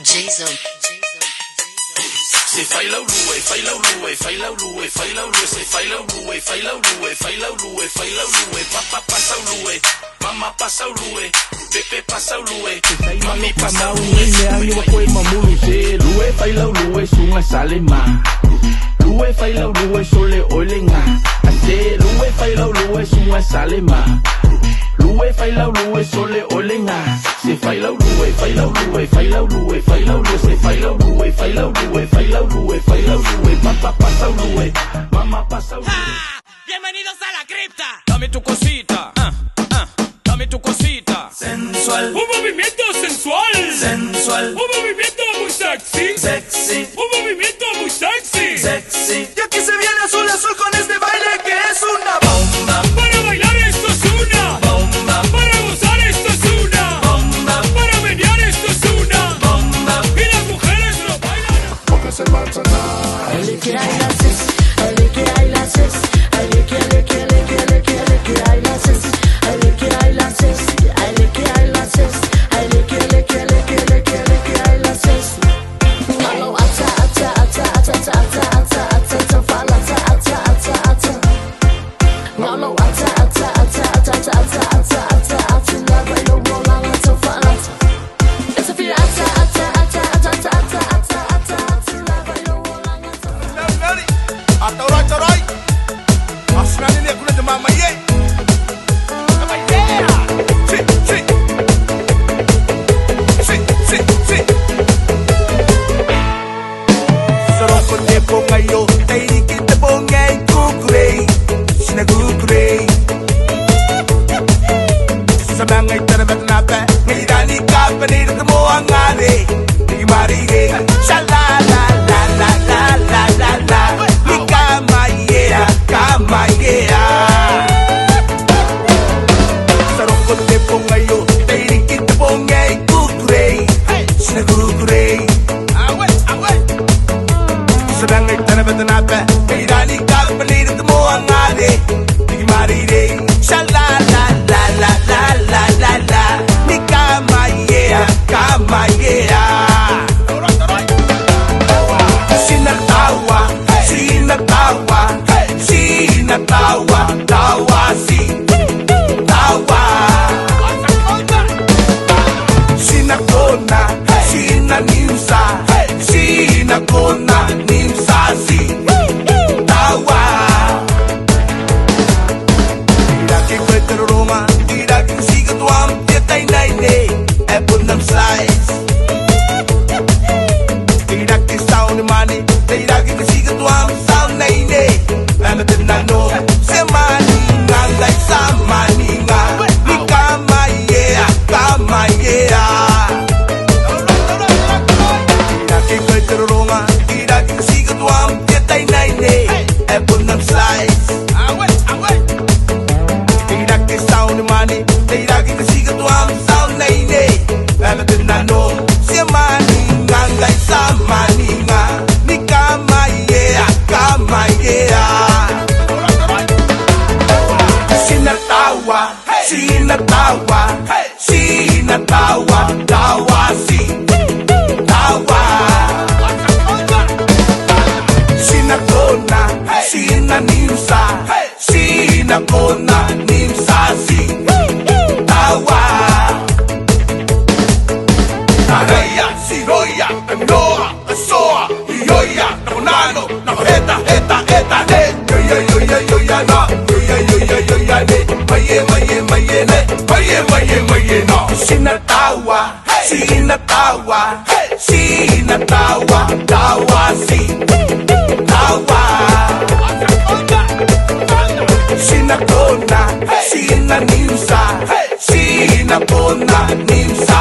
Jason. Say fai lau lue, fai lau lue, fai lau lue, fai lau lue, say fai lau lue, fai lau lue, fai lau lue, fai lau lue, papa pasa lue, mama pasa lue, pepe pasa lue, mami pasa lue. Ang iwa ko'y mamuluse, lue fai lau lue, sunga salema. Lue fai lau lue, sole ole nga. Ase lue fai lau lue, sunga salema. Lue fai lau lue, sole ole nga. Se fai lau lue, fai lau lue, fai lau lue, fai lau lue, se fai lau lue, fai lau lue, fai lau lue, fai lau lue, papa pasa lue, mama pasa lue. Bienvenidos a la cripta. Dame tu cosita, dame tu cosita. Sensual, Un movimiento sensual. sensual, Un movimiento muy sexy. sexy, Un movimiento muy sexy. sexy. Y aquí se viene azul azul con este baile que es una bomba. Para bailar esto es una Bomba, Para gozar esto es una bomba, Para menear esto es una bomba. Y las mujeres lo bailan. I lick it, I lost it. I lick it, I lost it. I lick it, lick it, lick it, lick it, lick it, I lost it. I lick it, I lost it. I lick it, I lost it. I lick it, lick it, lick it, lick it, lick it, I lost it. Malo ata ata ata ata ata ata ata ata fala ata ata ata ata. Malo ata ata ata ata ata ata ata ata la bailo rola ata fala ata. It's a feel ata ata ata ata ata ata ata ata ata la bailo rola ata. Ataray. Aslan ini aku nak mama ye. Sarap ko te po ngayon, tayo kita po ngayon kukulay, sinagukulay. Sa mga itarabat na pa, ngayon dali ka pa nito mo ang ali, di marinig. Shalala la la la la la la, di kamayera, kamayera. Sarap ko te po ngayon, tayo kita po ngayon kukulay, sinagukulay. Sa mga itarabat na pa, ngayon dali ka pa nito mo ang ali, di marinig. Shalala la la la la la la, di kamayera, kamayera. Sinatawa, sinatawa, sinatawa, tawa, tawa. Sinakona, sinanimsa, sinakona, nimsa, tawa. Tirakin ko terurunga, tirakin sigat wam, tiyatay na ine, epon ng slice. Tirakin sound ni money, tirakin sigat wam, sound na ine, anatin na no, se mani nga, like sa mani nga, ni kamayera, kamayera. Tirakin ko terurunga, tirakin sigat wam, tiyatay na ine, epon ng slice. Tirakin sound ni money, tirakin sigat wam, sound na ine, anatin na no, se mani nga, like sa mani nga, ni kamayera, kamayera. Sinatawa, sinatawa, sinatawa, tawa, tawa. Sinakona, sinanimsa, sinakona, nimsa, tawa. Taraya, siroya, kanoa, asoa, iyoya, nakunano, nakuheta, heta, heta, ne. Yoya, yoya, yoya, na. Yoya, yoya, yoya, ne. Maye, maye, maye, ne. Maye, maye, maye, na. Sinatawa, sinatawa, sinatawa, tawa, tawa. Sinakona, sinanimsa, sinakona, nimsa,